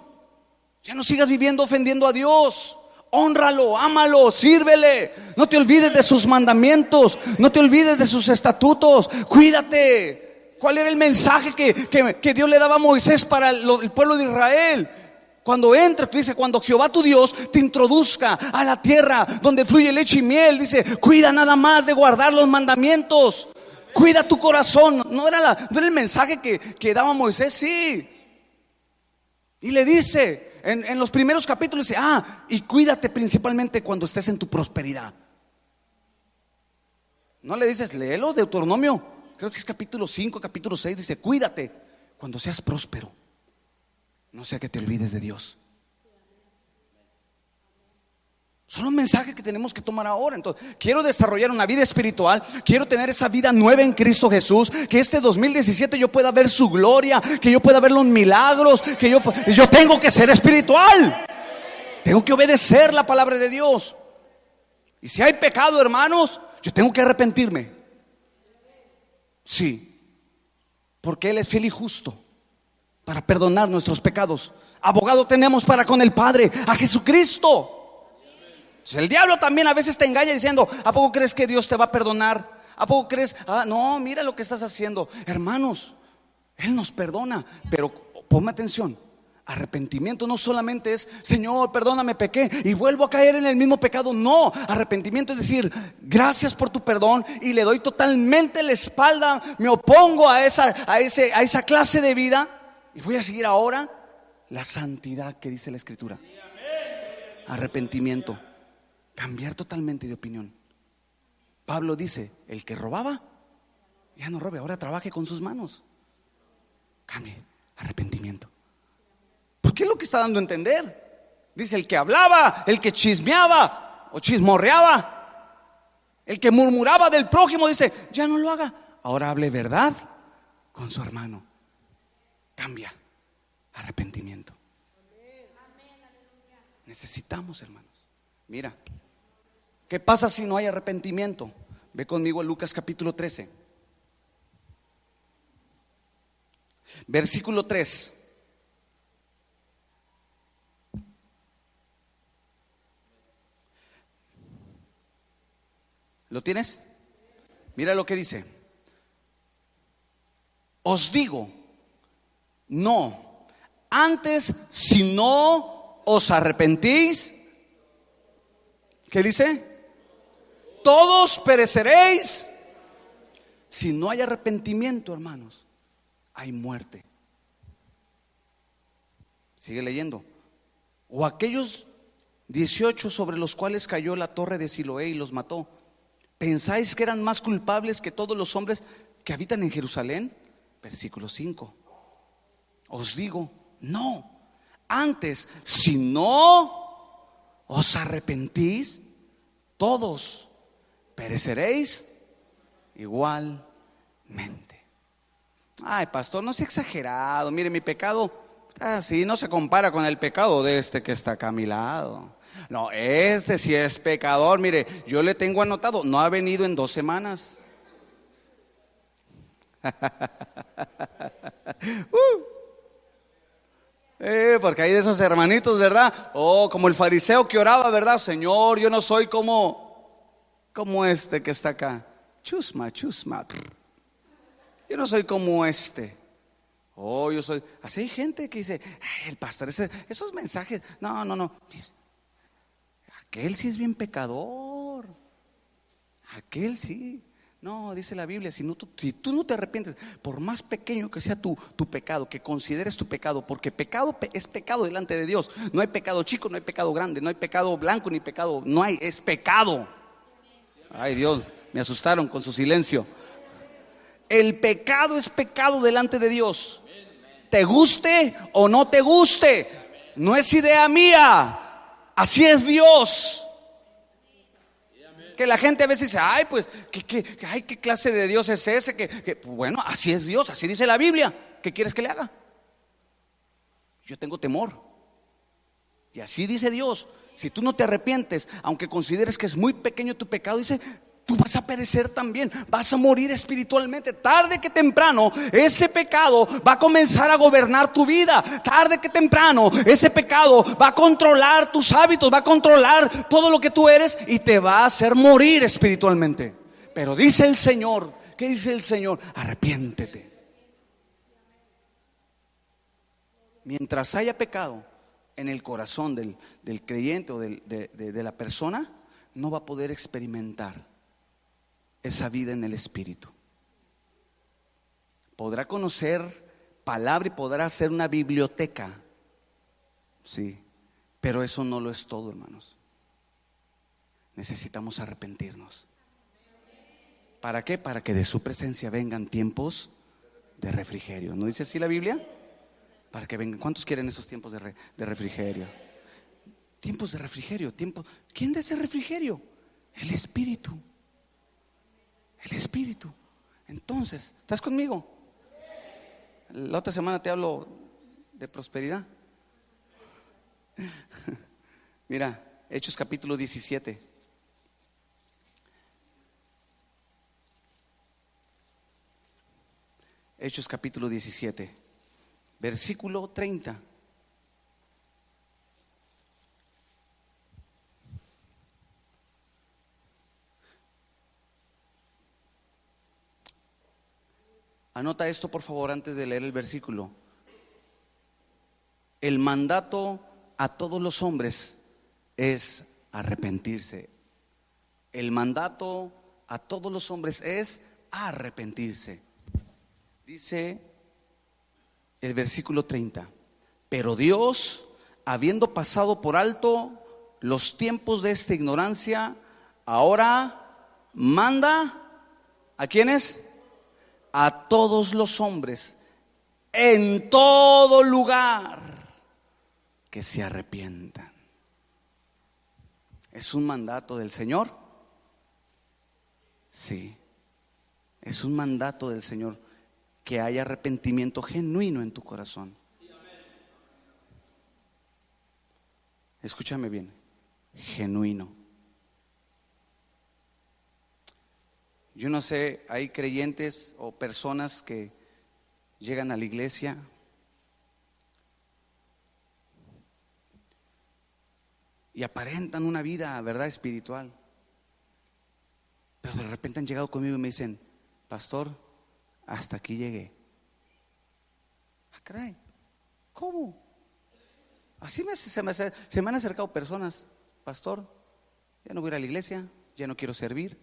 Ya no sigas viviendo ofendiendo a Dios. Hónralo, ámalo, sírvele. No te olvides de sus mandamientos, no te olvides de sus estatutos. Cuídate. ¿Cuál era el mensaje que Dios le daba a Moisés para el pueblo de Israel? Cuando entra, dice, cuando Jehová tu Dios te introduzca a la tierra donde fluye leche y miel, dice, cuida nada más de guardar los mandamientos. Cuida tu corazón. ¿No era el mensaje que daba Moisés? Sí. Y le dice en los primeros capítulos, dice, y cuídate principalmente cuando estés en tu prosperidad. No le dices, léelo, Deuteronomio, creo que es capítulo 5, capítulo 6, dice, cuídate cuando seas próspero, no sea que te olvides de Dios. Son los mensajes que tenemos que tomar ahora. Entonces, quiero desarrollar una vida espiritual, quiero tener esa vida nueva en Cristo Jesús, que este 2017 yo pueda ver su gloria, que yo pueda ver los milagros, que yo tengo que ser espiritual, tengo que obedecer la palabra de Dios. Y si hay pecado, hermanos, yo tengo que arrepentirme. Sí, porque Él es fiel y justo para perdonar nuestros pecados. Abogado tenemos para con el Padre, a Jesucristo. El diablo también a veces te engaña diciendo, ¿a poco crees que Dios te va a perdonar? ¿A poco crees? No, mira lo que estás haciendo. Hermanos, Él nos perdona, pero ponme atención. Arrepentimiento no solamente es, Señor, perdóname, pequé y vuelvo a caer en el mismo pecado. No, arrepentimiento es decir, gracias por tu perdón y le doy totalmente la espalda. Me opongo a esa clase de vida y voy a seguir ahora la santidad que dice la Escritura. Arrepentimiento, cambiar totalmente de opinión. Pablo dice, el que robaba, ya no robe, ahora trabaje con sus manos. Cambie, arrepentimiento. Porque es lo que está dando a entender. Dice, el que hablaba, el que chismeaba o chismorreaba, el que murmuraba del prójimo, dice, ya no lo haga, ahora hable verdad con su hermano. Cambia, arrepentimiento. Necesitamos, hermanos. Mira, ¿qué pasa si no hay arrepentimiento? Ve conmigo a Lucas capítulo 13, versículo 3. ¿Lo tienes? Mira lo que dice. Os digo, no, antes si no os arrepentís, ¿qué dice? Todos pereceréis. Si no hay arrepentimiento, hermanos, hay muerte. Sigue leyendo. O aquellos 18 sobre los cuales cayó la torre de Siloé y los mató, ¿pensáis que eran más culpables que todos los hombres que habitan en Jerusalén? Versículo 5. Os digo, no. Antes, si no os arrepentís, todos pereceréis igualmente. Ay, pastor, no sea exagerado. Mire, mi pecado así no se compara con el pecado de este que está acá a mi lado. No, este sí es pecador. Mire, yo le tengo anotado, no ha venido en 2 semanas. Porque hay de esos hermanitos, ¿verdad? Como el fariseo que oraba, ¿verdad? Señor, yo no soy como este que está acá. Chusma. Yo no soy como este. Yo soy. Así hay gente que dice, ay, el pastor, esos mensajes. No. Aquel sí es bien pecador. Aquel sí. No, dice la Biblia, si tú no te arrepientes, por más pequeño que sea tu pecado, que consideres tu pecado, porque pecado es pecado delante de Dios. No hay pecado chico, no hay pecado grande, no hay pecado blanco ni pecado, es pecado. Ay, Dios, me asustaron con su silencio. El pecado es pecado delante de Dios. Te guste o no te guste, no es idea mía, así es Dios. Que la gente a veces dice, ay, pues, ¿qué clase de Dios es ese? Bueno, así es Dios, así dice la Biblia. ¿Qué quieres que le haga? Yo tengo temor. Y así dice Dios. Si tú no te arrepientes, aunque consideres que es muy pequeño tu pecado, dice, tú vas a perecer también, vas a morir espiritualmente. Tarde que temprano ese pecado va a comenzar a gobernar tu vida. Tarde que temprano ese pecado va a controlar tus hábitos, va a controlar todo lo que tú eres y te va a hacer morir espiritualmente. Pero dice el Señor, ¿qué dice el Señor? Arrepiéntete. Mientras haya pecado en el corazón del creyente o de la persona, no va a poder experimentar esa vida en el Espíritu. Podrá conocer palabra y podrá hacer una biblioteca, sí, pero eso no lo es todo, hermanos. Necesitamos arrepentirnos. ¿Para qué? Para que de su presencia vengan tiempos de refrigerio. ¿No dice así la Biblia? Para que vengan. ¿Cuántos quieren esos tiempos de refrigerio? Tiempos de refrigerio, ¿quién da ese refrigerio? El Espíritu. El Espíritu. Entonces, ¿estás conmigo? La otra semana te hablo de prosperidad. Mira, Hechos capítulo 17. Hechos capítulo 17, versículo 30. Anota esto por favor antes de leer el versículo. El mandato a todos los hombres es arrepentirse. El mandato a todos los hombres es arrepentirse. Dice el versículo 30. Pero Dios, habiendo pasado por alto los tiempos de esta ignorancia, ahora manda ¿a quiénes? A todos los hombres en todo lugar que se arrepientan. ¿Es un mandato del Señor? Sí, es un mandato del Señor que haya arrepentimiento genuino en tu corazón. Escúchame bien, genuino. Yo no sé, hay creyentes o personas que llegan a la iglesia y aparentan una vida, ¿verdad?, espiritual. Pero de repente han llegado conmigo y me dicen, pastor, hasta aquí llegué. Ah, caray, ¿cómo? Así se me han acercado personas, pastor, ya no voy a ir a la iglesia, ya no quiero servir.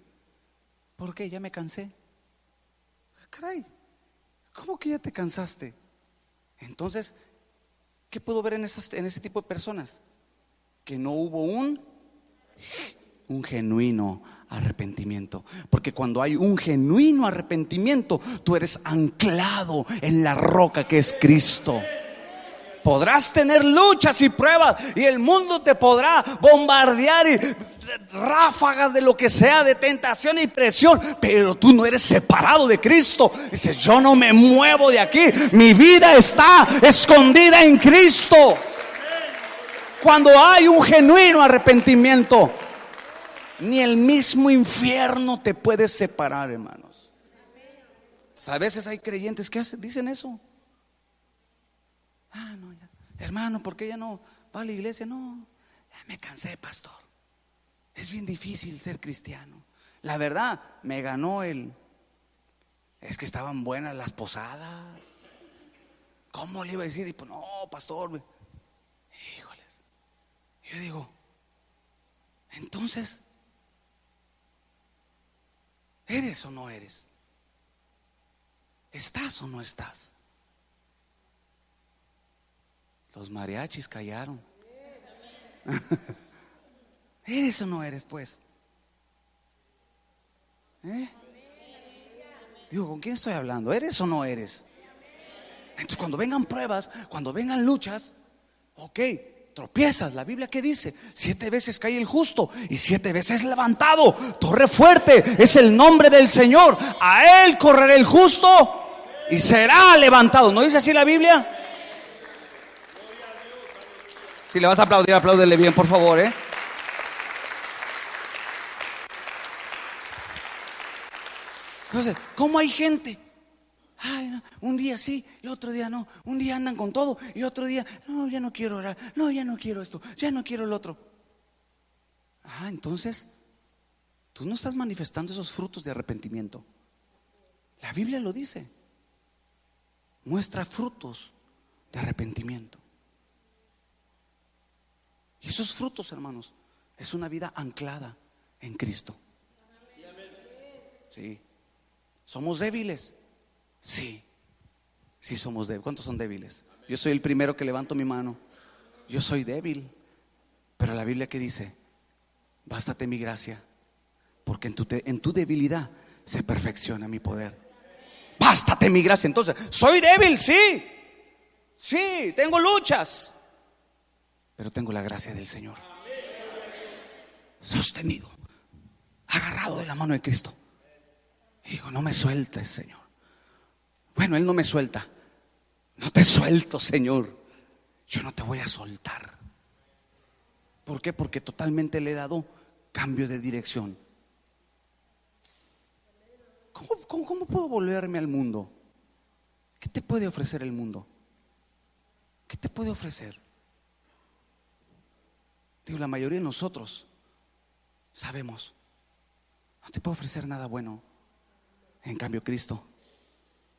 ¿Por qué? Ya me cansé. Caray, ¿cómo que ya te cansaste? Entonces, ¿qué puedo ver en ese tipo de personas? Que no hubo un genuino arrepentimiento. Porque cuando hay un genuino arrepentimiento, tú eres anclado en la roca que es Cristo. Podrás tener luchas y pruebas y el mundo te podrá bombardear y ráfagas de lo que sea, de tentación y presión, pero tú no eres separado de Cristo. Dices: yo no me muevo de aquí, mi vida está escondida en Cristo. Cuando hay un genuino arrepentimiento, ni el mismo infierno te puede separar, hermanos. A veces hay creyentes que dicen eso. No, ya. Hermano, ¿por qué ya no va a la iglesia? No, ya me cansé, pastor. Es bien difícil ser cristiano. La verdad, me ganó es que estaban buenas las posadas. ¿Cómo le iba a decir? Y pues no, pastor. Híjoles. Yo digo, entonces, ¿eres o no eres? ¿Estás o no estás? Los mariachis callaron. ¿Eres o no eres, pues? Digo, ¿con quién estoy hablando? ¿Eres o no eres? Entonces, cuando vengan pruebas, cuando vengan luchas, ok, tropiezas. La Biblia, ¿qué dice? 7 veces cae el justo y 7 veces levantado. Torre fuerte es el nombre del Señor. A él correrá el justo y será levantado. ¿No dice así la Biblia? Si le vas a aplaudir, apláudele bien, por favor, Entonces, ¿cómo hay gente? No, un día sí, el otro día no. Un día andan con todo y otro día, no, ya no quiero orar. No, ya no quiero esto, ya no quiero el otro. Entonces, tú no estás manifestando esos frutos de arrepentimiento. La Biblia lo dice. Muestra frutos de arrepentimiento. Y esos frutos, hermanos, es una vida anclada en Cristo. Sí. ¿Somos débiles? Sí. Sí somos débiles. ¿Cuántos son débiles? Yo soy el primero que levanto mi mano. Yo soy débil. Pero la Biblia, ¿qué dice? Bástate mi gracia, porque en tu debilidad se perfecciona mi poder. Bástate mi gracia. Entonces, soy débil, sí. Sí, tengo luchas, pero tengo la gracia del Señor. Sostenido, agarrado de la mano de Cristo. Y digo, no me sueltes, Señor. Bueno, Él no me suelta. No te suelto, Señor. Yo no te voy a soltar. ¿Por qué? Porque totalmente le he dado cambio de dirección. ¿Cómo puedo volverme al mundo? ¿Qué te puede ofrecer el mundo? ¿Qué te puede ofrecer? Digo, la mayoría de nosotros sabemos, no te puede ofrecer nada bueno. En cambio, Cristo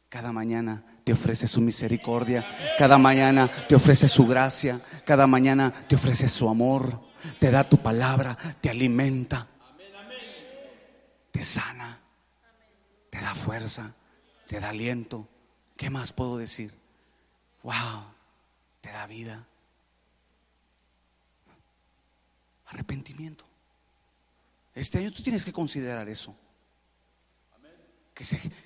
cada mañana te ofrece su misericordia, cada mañana te ofrece su gracia, cada mañana te ofrece su amor, te da tu palabra, te alimenta, te sana, te da fuerza, te da aliento. ¿Qué más puedo decir? Wow, te da vida. Arrepentimiento. Este año tú tienes que considerar eso.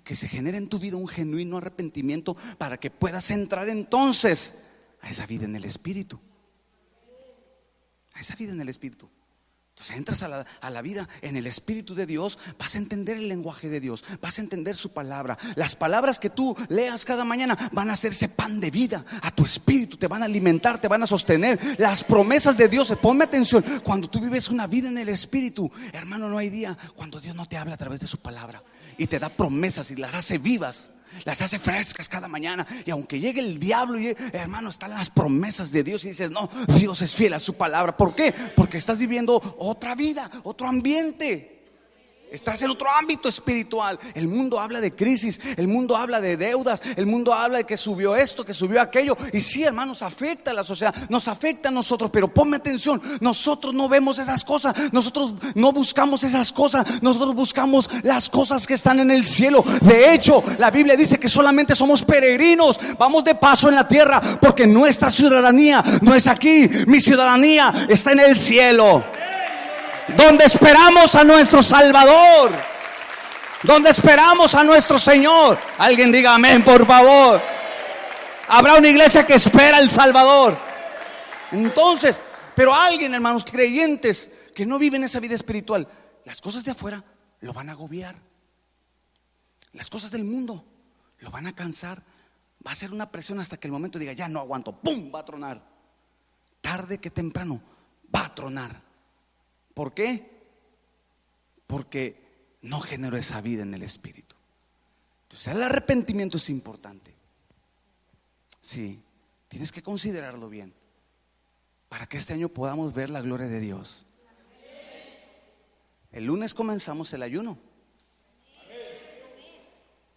Que se genere en tu vida un genuino arrepentimiento para que puedas entrar entonces a esa vida en el Espíritu. A esa vida en el Espíritu. Entonces entras a la vida en el Espíritu de Dios, vas a entender el lenguaje de Dios, vas a entender su palabra. Las palabras que tú leas cada mañana van a hacerse pan de vida a tu espíritu, te van a alimentar, te van a sostener. Las promesas de Dios, ponme atención, cuando tú vives una vida en el Espíritu, hermano, no hay día cuando Dios no te habla a través de su palabra y te da promesas y las hace vivas, las hace frescas cada mañana. Y aunque llegue el diablo, hermano, están las promesas de Dios y dices, no, Dios es fiel a su palabra. ¿Por qué? Porque estás viviendo otra vida, otro ambiente. Estás en otro ámbito espiritual. El mundo habla de crisis, el mundo habla de deudas, el mundo habla de que subió esto, que subió aquello. Y sí, hermanos, afecta a la sociedad, nos afecta a nosotros. Pero ponme atención, nosotros no vemos esas cosas, nosotros no buscamos esas cosas, nosotros buscamos las cosas que están en el cielo. De hecho, la Biblia dice que solamente somos peregrinos, vamos de paso en la tierra, porque nuestra ciudadanía no es aquí, mi ciudadanía está en el cielo. donde esperamos a nuestro Salvador, donde esperamos a nuestro Señor. Alguien diga amén, por favor. Habrá una iglesia que espera al Salvador. Entonces, pero alguien, hermanos, creyentes que no viven esa vida espiritual, las cosas de afuera lo van a agobiar. Las cosas del mundo lo van a cansar. Va a ser una presión hasta que el momento diga, ya no aguanto, ¡pum!, va a tronar. Tarde que temprano va a tronar. ¿Por qué? Porque no generó esa vida en el espíritu. Entonces el arrepentimiento es importante. Sí, tienes que considerarlo bien para que este año podamos ver la gloria de Dios. El lunes comenzamos el ayuno.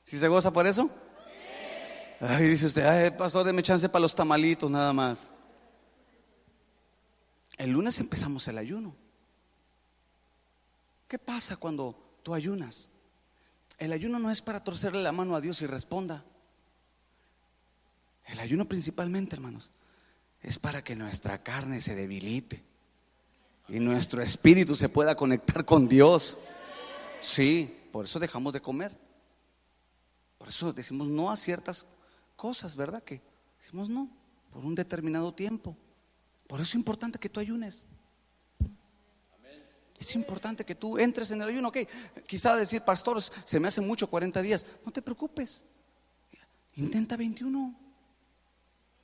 ¿Sí se goza por eso? Ay, dice usted, ay, pastor, deme chance para los tamalitos nada más. El lunes empezamos el ayuno. ¿Qué pasa cuando tú ayunas? El ayuno no es para torcerle la mano a Dios y responda. El ayuno principalmente, hermanos, es para que nuestra carne se debilite y nuestro espíritu se pueda conectar con Dios. Sí, por eso dejamos de comer. Por eso decimos no a ciertas cosas, ¿verdad? Que decimos no por un determinado tiempo. Por eso es importante que tú ayunes. Es importante que tú entres en el ayuno. Ok, quizá decir, pastor, se me hace mucho 40 días. No te preocupes, intenta 21.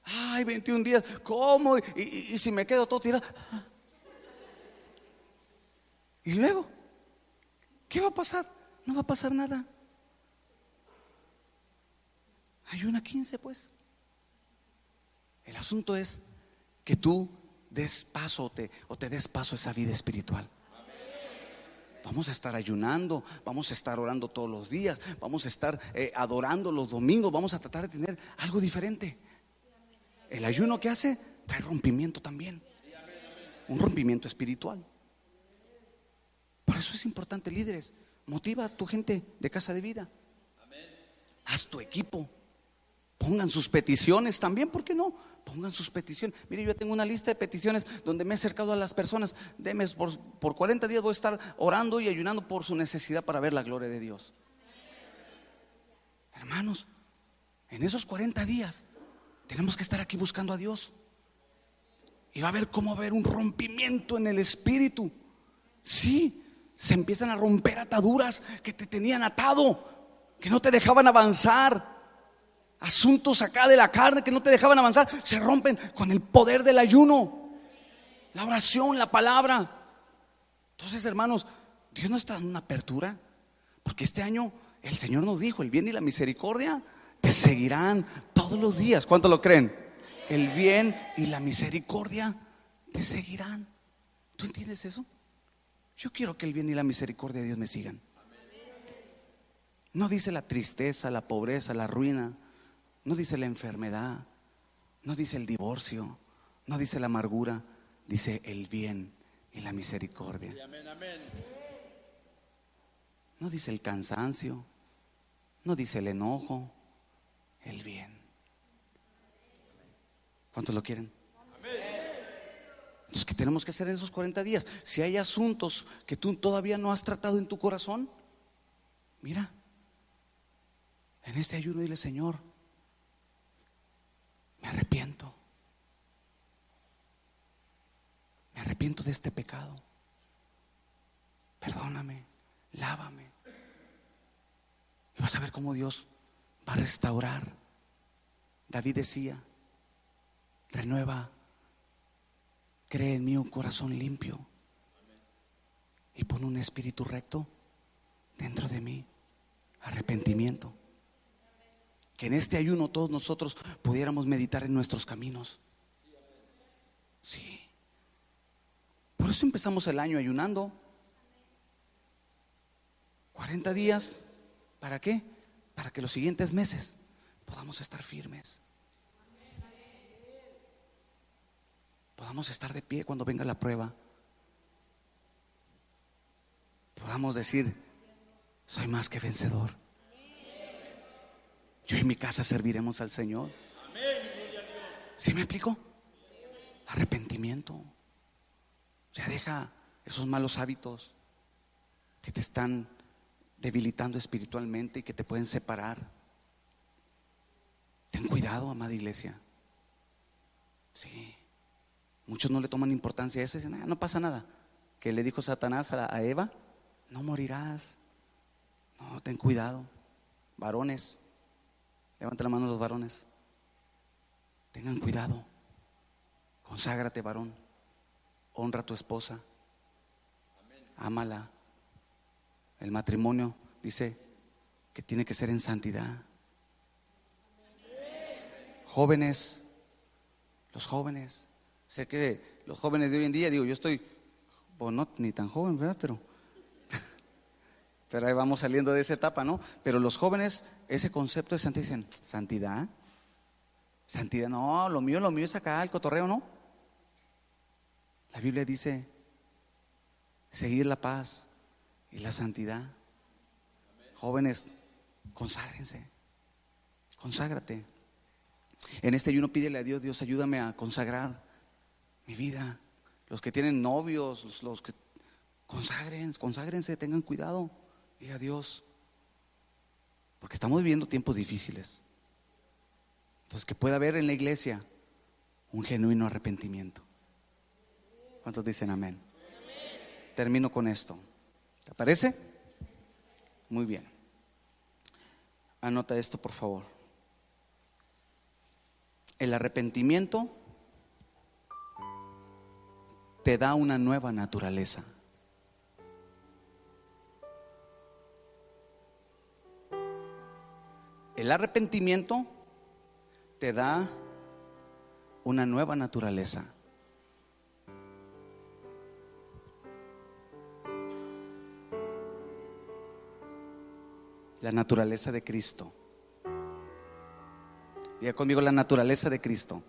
Ay, 21 días, ¿cómo? Y si me quedo todo tirado. Y luego, ¿qué va a pasar? No va a pasar nada. Ayuna 15, pues. El asunto es que tú des paso o te des paso a esa vida espiritual. Vamos a estar ayunando, vamos a estar orando todos los días, vamos a estar adorando los domingos, vamos a tratar de tener algo diferente. El ayuno que hace trae rompimiento también, un rompimiento espiritual. Por eso es importante, líderes, motiva a tu gente de Casa de Vida. Haz tu equipo, pongan sus peticiones también, ¿por qué no? Pongan sus peticiones. Mire, yo tengo una lista de peticiones donde me he acercado a las personas. Deme por 40 días voy a estar orando y ayunando por su necesidad para ver la gloria de Dios. Hermanos, en esos 40 días tenemos que estar aquí buscando a Dios. Y va a haber cómo va a haber un rompimiento en el espíritu. Sí, se empiezan a romper ataduras que te tenían atado, que no te dejaban avanzar. Asuntos acá de la carne que no te dejaban avanzar, se rompen con el poder del ayuno, la oración, la palabra. Entonces, hermanos, Dios nos está dando una apertura, porque este año el Señor nos dijo, el bien y la misericordia te seguirán todos los días. ¿Cuánto lo creen? El bien y la misericordia te seguirán. ¿Tú entiendes eso? Yo quiero que el bien y la misericordia de Dios me sigan. No dice la tristeza, la pobreza, la ruina. No dice la enfermedad, no dice el divorcio, no dice la amargura, dice el bien y la misericordia. No dice el cansancio, no dice el enojo, el bien. ¿Cuántos lo quieren? Entonces, ¿qué tenemos que hacer en esos 40 días? Si hay asuntos que tú todavía no has tratado en tu corazón, mira, en este ayuno dile, Señor, me arrepiento. Me arrepiento de este pecado. Perdóname, lávame. Y vas a ver cómo Dios va a restaurar. David decía, renueva, cree en mí un corazón limpio y pon un espíritu recto dentro de mí. Arrepentimiento. Que en este ayuno todos nosotros pudiéramos meditar en nuestros caminos. Sí. Por eso empezamos el año ayunando. 40 días. ¿Para qué? Para que los siguientes meses podamos estar firmes. Podamos estar de pie cuando venga la prueba. Podamos decir, soy más que vencedor. Yo y mi casa serviremos al Señor. ¿Sí me explico? Arrepentimiento. O sea, deja esos malos hábitos que te están debilitando espiritualmente y que te pueden separar. Ten cuidado, amada iglesia. Sí, muchos no le toman importancia a eso y dicen, no pasa nada. Que le dijo Satanás a Eva, no morirás. No, ten cuidado. Varones, levanta la mano los varones. Tengan cuidado. Conságrate, varón. Honra a tu esposa. Ámala. El matrimonio dice que tiene que ser en santidad. Jóvenes, los jóvenes, sé que los jóvenes de hoy en día, digo, yo estoy, pues no ni tan joven, ¿verdad? Pero ahí vamos saliendo de esa etapa, ¿no? Pero los jóvenes, ese concepto de santidad, dicen, ¿santidad? Santidad, no, lo mío es acá, el cotorreo, ¿no? La Biblia dice, seguir la paz y la santidad. Jóvenes, conságrense, conságrate. En este ayuno pídele a Dios, Dios, ayúdame a consagrar mi vida. Los que tienen novios, los que conságrense, tengan cuidado. Diga a Dios, porque estamos viviendo tiempos difíciles. Entonces, que pueda haber en la iglesia un genuino arrepentimiento. ¿Cuántos dicen amén? Termino con esto. ¿Te parece? Muy bien. Anota esto, por favor. El arrepentimiento te da una nueva naturaleza. El arrepentimiento te da una nueva naturaleza. La naturaleza de Cristo. Diga conmigo, la naturaleza de Cristo.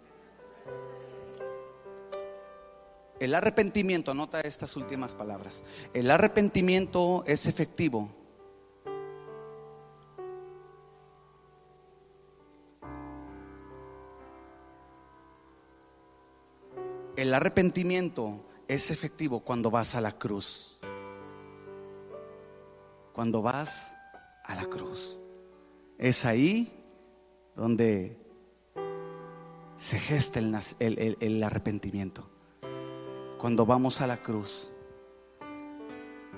El arrepentimiento, anota estas últimas palabras. El arrepentimiento es efectivo el arrepentimiento es efectivo cuando vas a la cruz. Cuando vas a la cruz. Es ahí donde se gesta el arrepentimiento. Cuando vamos a la cruz.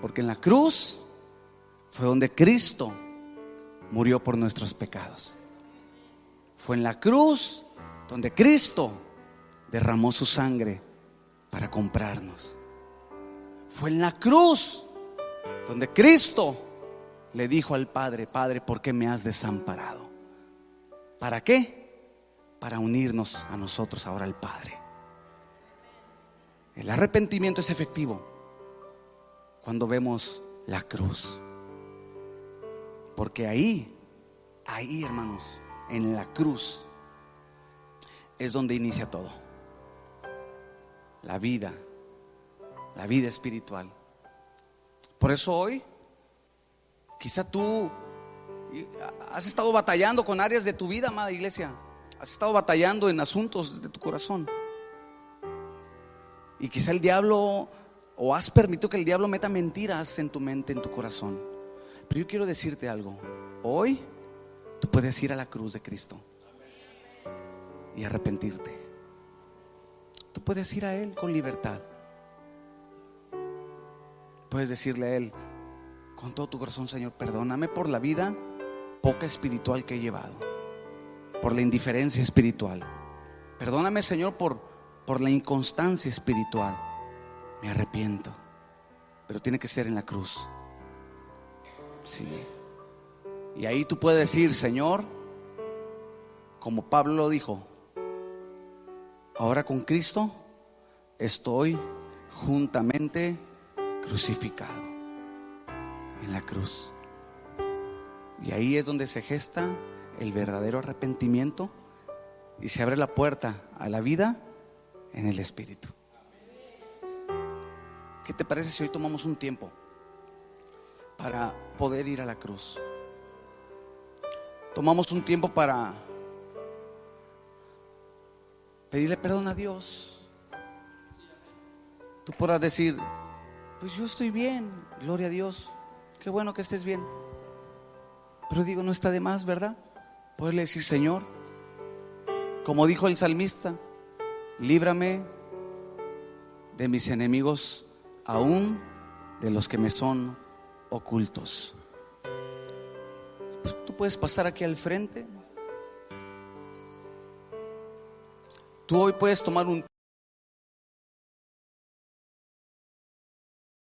Porque en la cruz fue donde Cristo murió por nuestros pecados. Fue en la cruz donde Cristo derramó su sangre para comprarnos. Fue en la cruz donde Cristo le dijo al Padre: Padre, ¿por qué me has desamparado? ¿Para qué? Para unirnos a nosotros ahora al Padre. El arrepentimiento es efectivo cuando vemos la cruz. Porque ahí, hermanos, en la cruz es donde inicia todo. La vida espiritual. Por eso hoy, quizá tú has estado batallando con áreas de tu vida, amada iglesia. Has estado batallando en asuntos de tu corazón. Y quizá el diablo, o has permitido que el diablo meta mentiras en tu mente, en tu corazón. Pero yo quiero decirte algo. Hoy tú puedes ir a la cruz de Cristo y arrepentirte. Tú puedes ir a Él con libertad. Puedes decirle a Él con todo tu corazón: Señor, perdóname por la vida poca espiritual que he llevado, por la indiferencia espiritual. Perdóname, Señor, por la inconstancia espiritual. Me arrepiento. Pero tiene que ser en la cruz. Sí. Y ahí tú puedes decir: Señor, como Pablo lo dijo, ahora con Cristo estoy juntamente crucificado en la cruz. Y ahí es donde se gesta el verdadero arrepentimiento y se abre la puerta a la vida en el Espíritu. ¿Qué te parece si hoy tomamos un tiempo para poder ir a la cruz? Tomamos un tiempo para pedirle perdón a Dios. Tú podrás decir: pues yo estoy bien, gloria a Dios, qué bueno que estés bien. Pero digo, no está de más, ¿verdad? Poderle decir: Señor, como dijo el salmista, líbrame de mis enemigos, aún de los que me son ocultos. Tú puedes pasar aquí al frente. Tú hoy puedes tomar un